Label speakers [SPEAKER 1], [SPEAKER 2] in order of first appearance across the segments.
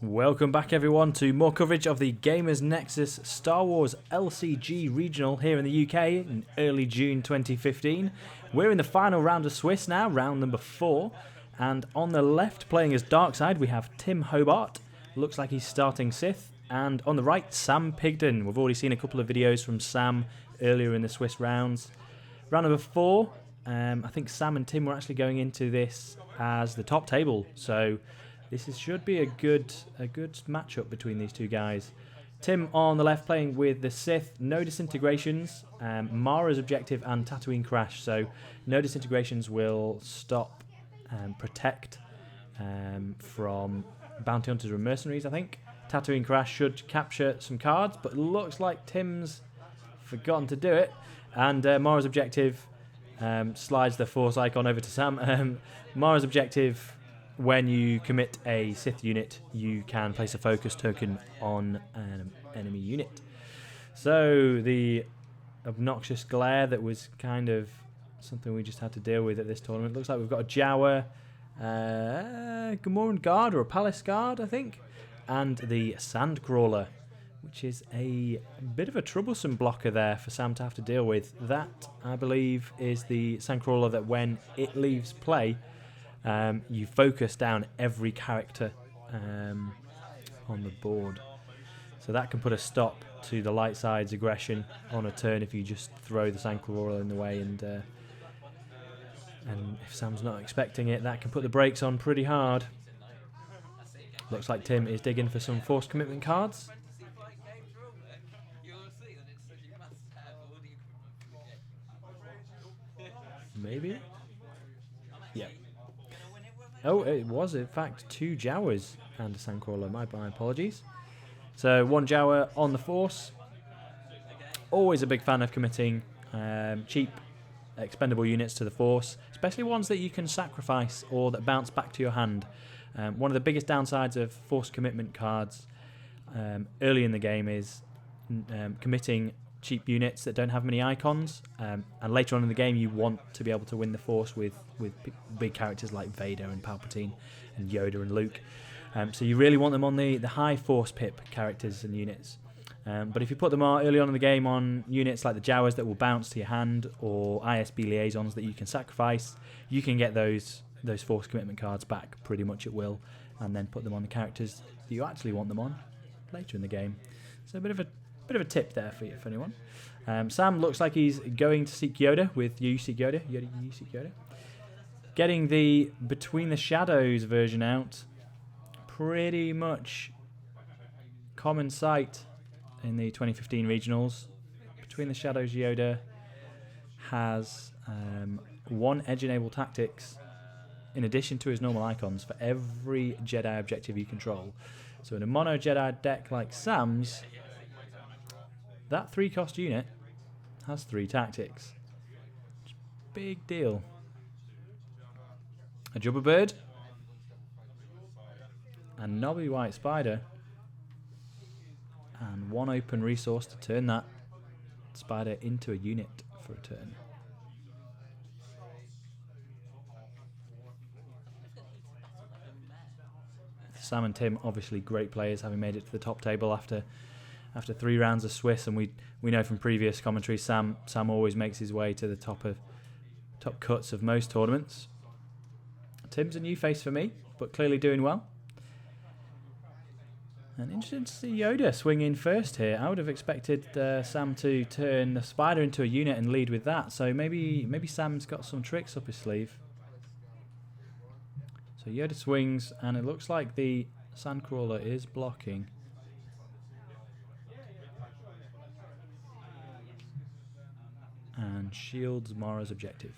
[SPEAKER 1] Welcome back everyone to more coverage of the Gamers Nexus Star Wars LCG Regional here in the UK in early June 2015. We're in the final round of Swiss now, round number 4. And on the left, playing as Darkside, we have Tim Hobart. Looks like he's starting Sith. And on the right, Sam Pigden. We've already seen a couple of videos from Sam earlier in the Swiss rounds. Round number 4, I think Sam and Tim were actually going into this as the top table. So should be a good matchup between these two guys. Tim on the left playing with the Sith, no disintegrations, Mara's objective and Tatooine Crash. So no disintegrations will stop and protect from bounty hunters and mercenaries, I think. Tatooine Crash should capture some cards, but it looks like Tim's forgotten to do it. And Mara's objective slides the Force icon over to Sam. Mara's objective: when you commit a Sith unit, you can place a focus token on an enemy unit. So the obnoxious glare that was kind of something we just had to deal with at this tournament. Looks like we've got a Jawa, Gamoran Guard or a Palace Guard, I think, and the Sandcrawler, which is a bit of a troublesome blocker there for Sam to have to deal with. That, I believe, is the Sandcrawler that when it leaves play, you focus down every character on the board. So that can put a stop to the light side's aggression on a turn if you just throw the Sandcrawler in the way, and if Sam's not expecting it, that can put the brakes on pretty hard. Looks like Tim is digging for some force commitment cards. Maybe? Yeah. Oh, it was in fact 2 Jawas and a Sandcrawler. My apologies. So 1 Jawa on the Force. Always a big fan of committing cheap, expendable units to the Force, especially ones that you can sacrifice or that bounce back to your hand. One of the biggest downsides of Force commitment cards early in the game is committing cheap units that don't have many icons, and later on in the game you want to be able to win the Force with big characters like Vader and Palpatine and Yoda and Luke. So you really want them on the high Force pip characters and units. But if you put them early on in the game on units like the Jawas that will bounce to your hand, or ISB liaisons that you can sacrifice, you can get those Force commitment cards back pretty much at will, and then put them on the characters that you actually want them on later in the game. So a bit of a tip there for you, for anyone. Sam looks like he's going to seek Yoda with You Seek Yoda. You Seek Yoda. Getting the Between the Shadows version out. Pretty much common sight in the 2015 regionals. Between the Shadows Yoda has 1 edge-enabled tactics in addition to his normal icons for every Jedi objective you control. So in a mono Jedi deck like Sam's, that 3-cost unit has 3 tactics. Big deal. A Jubba Bird, a Knobby White Spider, and 1 open resource to turn that spider into a unit for a turn. Sam and Tim, obviously great players, having made it to the top table after 3 rounds of Swiss, and we know from previous commentary Sam always makes his way to the top cuts of most tournaments. Tim's a new face for me, but clearly doing well. And interesting to see Yoda swing in first here. I would have expected Sam to turn the spider into a unit and lead with that. So maybe Sam's got some tricks up his sleeve. So Yoda swings, and it looks like the Sandcrawler is blocking. And shields Mara's objective.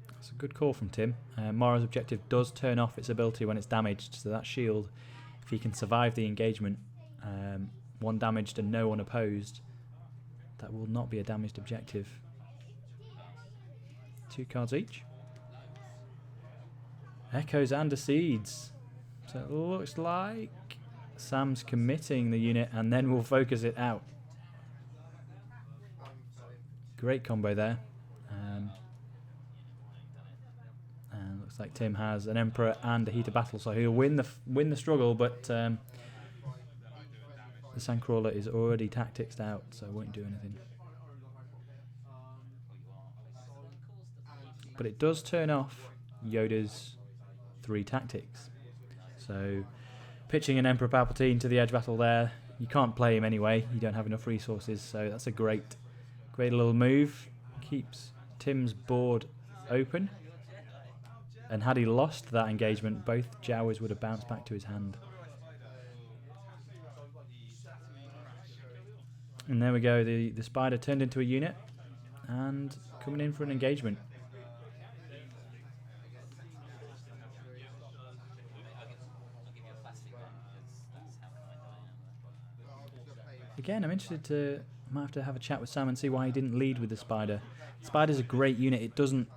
[SPEAKER 1] That's a good call from Tim. Mara's objective does turn off its ability when it's damaged, so that shield, if he can survive the engagement, 1 damaged and no one opposed, that will not be a damaged objective. 2 cards each. Echoes and Seeds. So it looks like Sam's committing the unit and then we'll focus it out. Great combo there. like Tim has an Emperor and a Heat of Battle, so he'll win the struggle, but the Sandcrawler is already tacticsed out, so it won't do anything. But it does turn off Yoda's 3 tactics. So pitching an Emperor Palpatine to the edge battle there, you can't play him anyway, you don't have enough resources, so that's a great little move. Keeps Tim's board open, and had he lost that engagement, both Jawas would have bounced back to his hand. And there we go, the spider turned into a unit and coming in for an engagement. Again, I'm interested to... I might have to have a chat with Sam and see why he didn't lead with the spider. Spider's a great unit.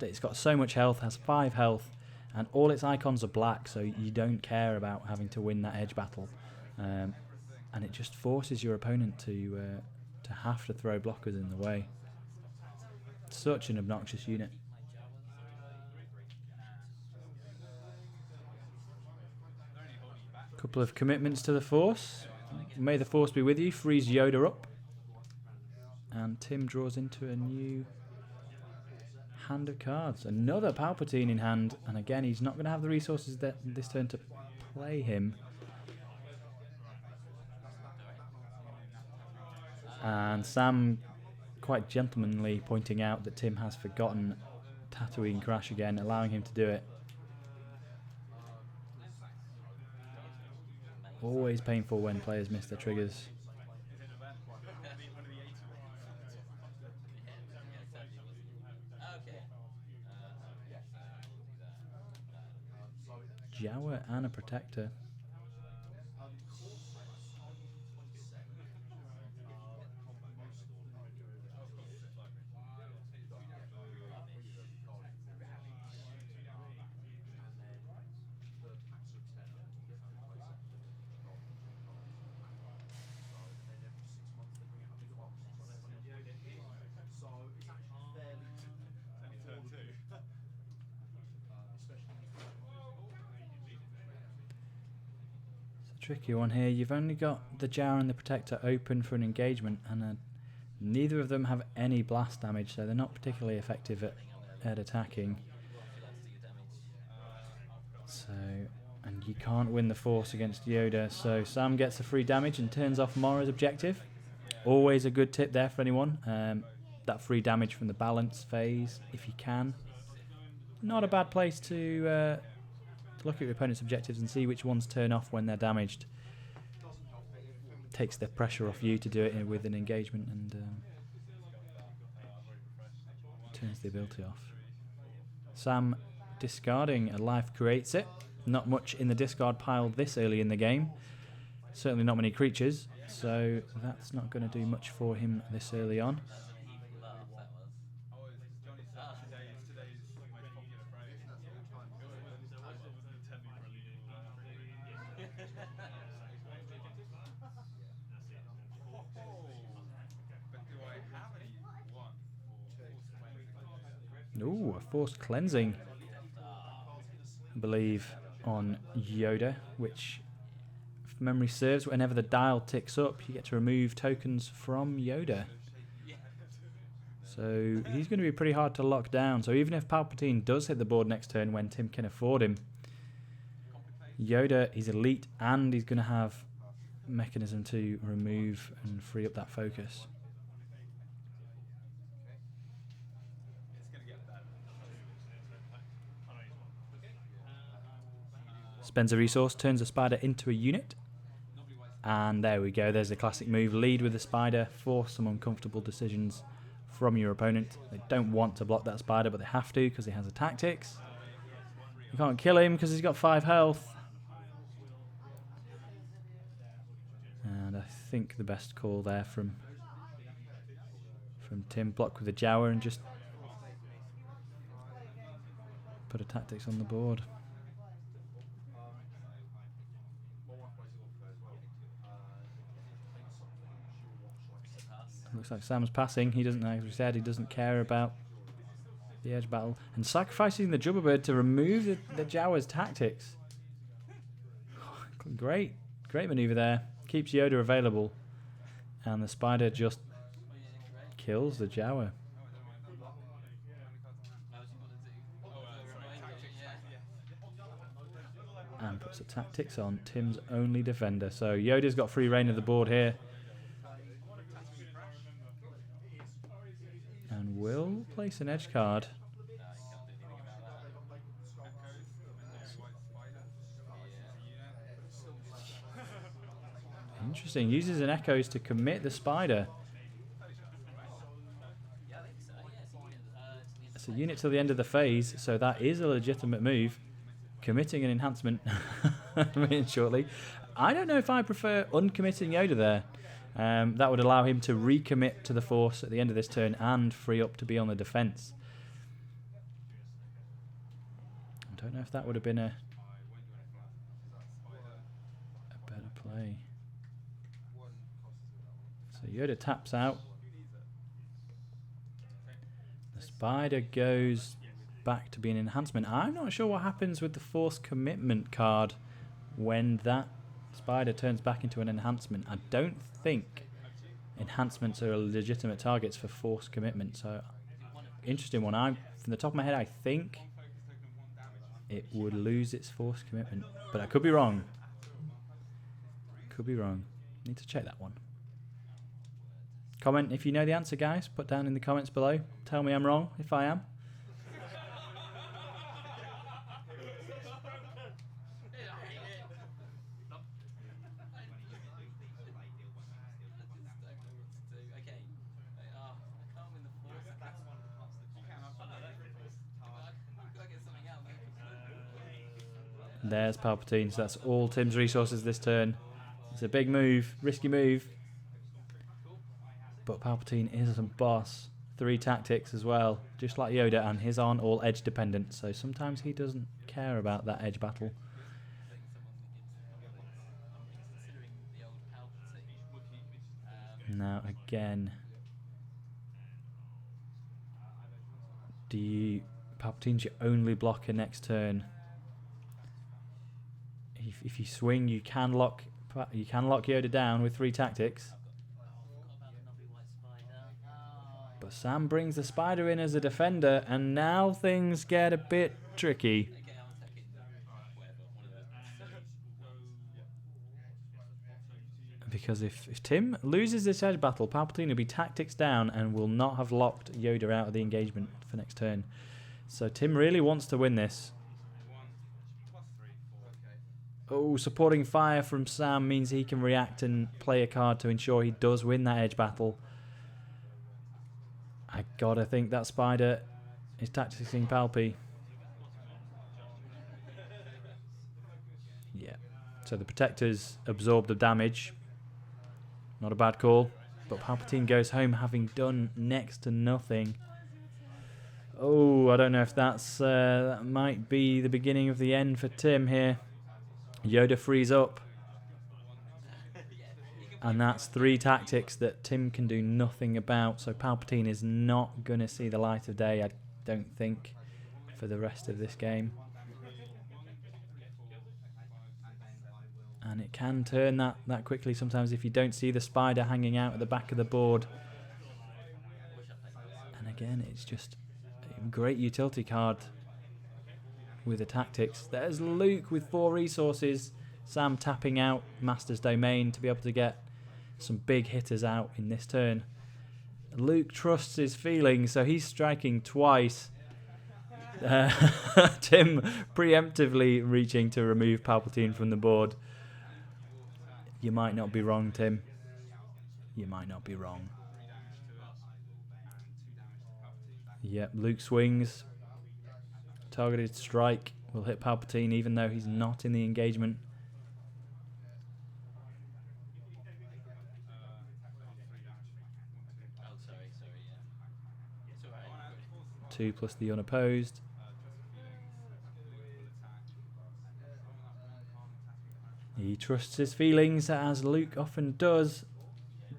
[SPEAKER 1] It's got so much health, has 5 health, and all its icons are black, so you don't care about having to win that edge battle. And it just forces your opponent to have to throw blockers in the way. Such an obnoxious unit. Couple of commitments to the Force. May the Force be with you. Frees Yoda up. And Tim draws into a new hand of cards. Another Palpatine in hand. And again, he's not going to have the resources this turn to play him. And Sam, quite gentlemanly, pointing out that Tim has forgotten Tatooine Crash again, allowing him to do it. Always painful when players miss their triggers. Jawa and a Protector. Tricky one here. You've only got the Jawa and the Protector open for an engagement, and neither of them have any blast damage, so they're not particularly effective at attacking. So, and you can't win the Force against Yoda, so Sam gets a free damage and turns off Mora's objective. Always a good tip there for anyone. That free damage from the balance phase, if you can. Not a bad place to look at your opponent's objectives and see which ones turn off when they're damaged. Takes the pressure off you to do it with an engagement and turns the ability off. Sam discarding a life creates it. Not much in the discard pile this early in the game. Certainly not many creatures, so that's not going to do much for him this early on. Ooh, a Forced Cleansing, I believe, on Yoda, which, if memory serves, whenever the dial ticks up, you get to remove tokens from Yoda. So he's going to be pretty hard to lock down. So even if Palpatine does hit the board next turn when Tim can afford him, Yoda is elite and he's going to have mechanism to remove and free up that focus. Spends a resource, turns a spider into a unit. And there we go, there's the classic move. Lead with the spider, force some uncomfortable decisions from your opponent. They don't want to block that spider, but they have to because he has a tactics. You can't kill him because he's got 5 health. And I think the best call there from Tim, block with the Jawa and just put a tactics on the board. Looks like Sam's passing. He doesn't, as we said, he doesn't care about the edge battle. And sacrificing the Jubber Bird to remove the Jawa's tactics. Great maneuver there. Keeps Yoda available. And the Spider just kills the Jawa. And puts the tactics on Tim's only defender. So Yoda's got free reign of the board here. And will place an edge card. Interesting. Uses an Echoes to commit the Spider. It's a unit till the end of the phase, so that is a legitimate move. Committing an enhancement shortly. I don't know if I prefer uncommitting Yoda there. That would allow him to recommit to the Force at the end of this turn and free up to be on the defense. I don't know if that would have been a better play. So Yoda taps out. The Spider goes back to being an enhancement. I'm not sure what happens with the Force commitment card when that Spider turns back into an enhancement. I don't think enhancements are legitimate targets for Force commitment. So interesting one. From the top of my head, I think it would lose its Force commitment, but I could be wrong. Could be wrong. Need to check that one. Comment if you know the answer, guys. Put down in the comments below. Tell me I'm wrong if I am. There's Palpatine, so that's all Tim's resources this turn. It's a big move, risky move. But Palpatine is a boss. 3 tactics as well, just like Yoda, and his aren't all edge dependent, so sometimes he doesn't care about that edge battle. Now again, Palpatine's your only blocker next turn. If you swing, you can lock Yoda down with 3 tactics. But Sam brings the Spider in as a defender, and now things get a bit tricky. Because if Tim loses this edge battle, Palpatine will be tactics down and will not have locked Yoda out of the engagement for next turn. So Tim really wants to win this. Oh, supporting fire from Sam means he can react and play a card to ensure he does win that edge battle. I gotta think that Spider is tacticsing Palpy. Yeah. So the Protectors absorb the damage. Not a bad call. But Palpatine goes home having done next to nothing. Oh, I don't know if that might be the beginning of the end for Tim here. Yoda frees up. And that's 3 tactics that Tim can do nothing about. So Palpatine is not going to see the light of day, I don't think, for the rest of this game. And it can turn that quickly sometimes if you don't see the Spider hanging out at the back of the board. And again, it's just a great utility card with the tactics. There's Luke with 4 resources. Sam tapping out Master's Domain to be able to get some big hitters out in this turn. Luke trusts his feelings, so he's striking twice. Tim preemptively reaching to remove Palpatine from the board. You might not be wrong, Tim. You might not be wrong. Yep, Luke swings. Targeted strike will hit Palpatine even though he's not in the engagement. Two plus the unopposed. He trusts his feelings, as Luke often does.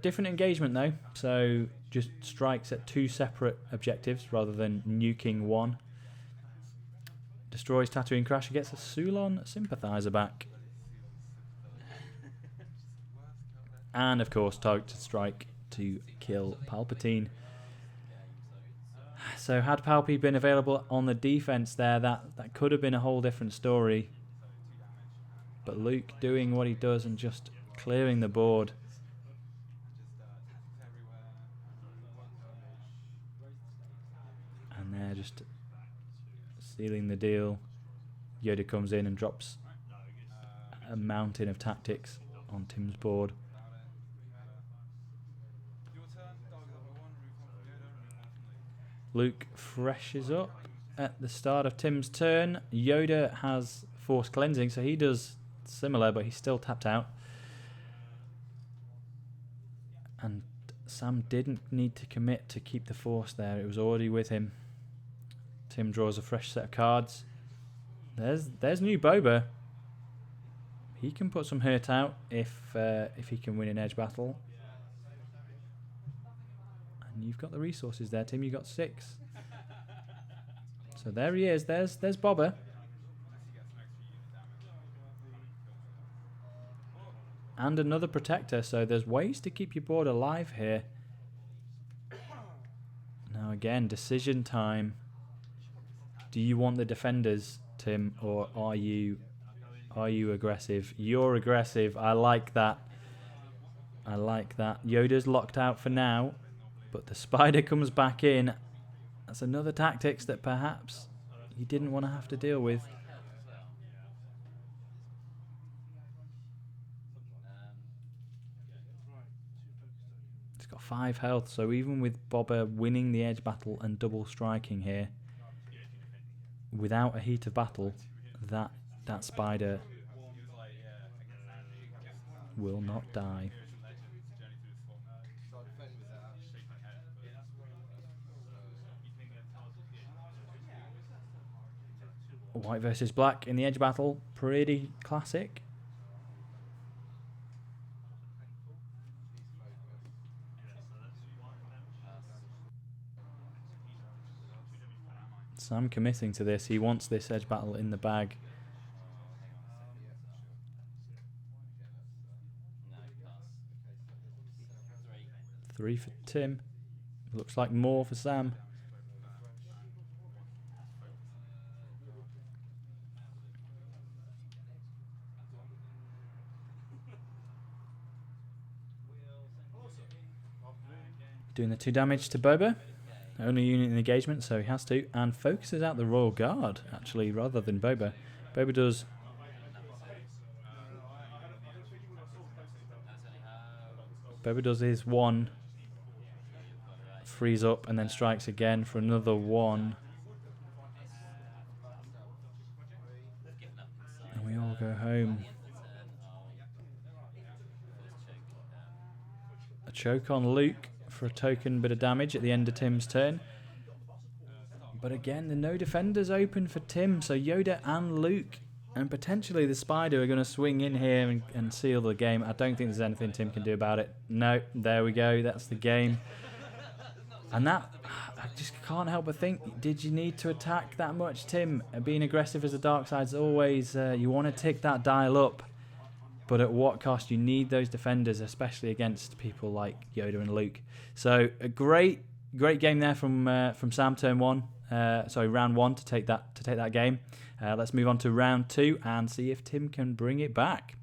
[SPEAKER 1] Different engagement though, so just strikes at 2 separate objectives rather than nuking one. Destroys Tatooine Crasher, gets a Sulon Sympathizer back. And of course, targeted strike to kill Palpatine. So had Palpy been available on the defense there, that could have been a whole different story. But Luke doing what he does and just clearing the board. And they're just sealing the deal. Yoda comes in and drops a mountain of tactics on Tim's board. Luke freshes up at the start of Tim's turn. Yoda has Force Cleansing, so he does similar, but he's still tapped out. And Sam didn't need to commit to keep the Force there. It was already with him. Tim draws a fresh set of cards. There's new Boba. He can put some hurt out if he can win an edge battle. And you've got the resources there, Tim. You've got 6. So there he is. There's Boba. And another protector. So there's ways to keep your board alive here. Now again, decision time. Do you want the defenders, Tim, or are you aggressive? You're aggressive. I like that. I like that. Yoda's locked out for now. But the spider comes back in. That's another tactics that perhaps you didn't want to have to deal with. It's got 5 health, so even with Boba winning the edge battle and double striking here, without a heat of battle, that spider will not die. White versus black in the edge battle, pretty classic. Sam committing to this. He wants this edge battle in the bag. Three for Tim. Looks like more for Sam. Doing the 2 damage to Boba. Only unit in engagement, so he has to. And focuses out the Royal Guard, actually, rather than Boba. Boba does... Boba does his 1. Frees up and then strikes again for another 1. And we all go home. A choke on Luke for a token bit of damage at the end of Tim's turn. But again, the no defenders open for Tim, so Yoda and Luke and potentially the spider are going to swing in here and seal the game. I don't think there's anything Tim can do about it. No, there we go. That's the game. And that, I just can't help but think, did you need to attack that much, Tim? Being aggressive as a dark side's always, you want to tick that dial up. But at what cost? You need those defenders, especially against people like Yoda and Luke. So a great game there from Sam turn 1. Round 1 to take that game. Let's move on to round 2 and see if Tim can bring it back.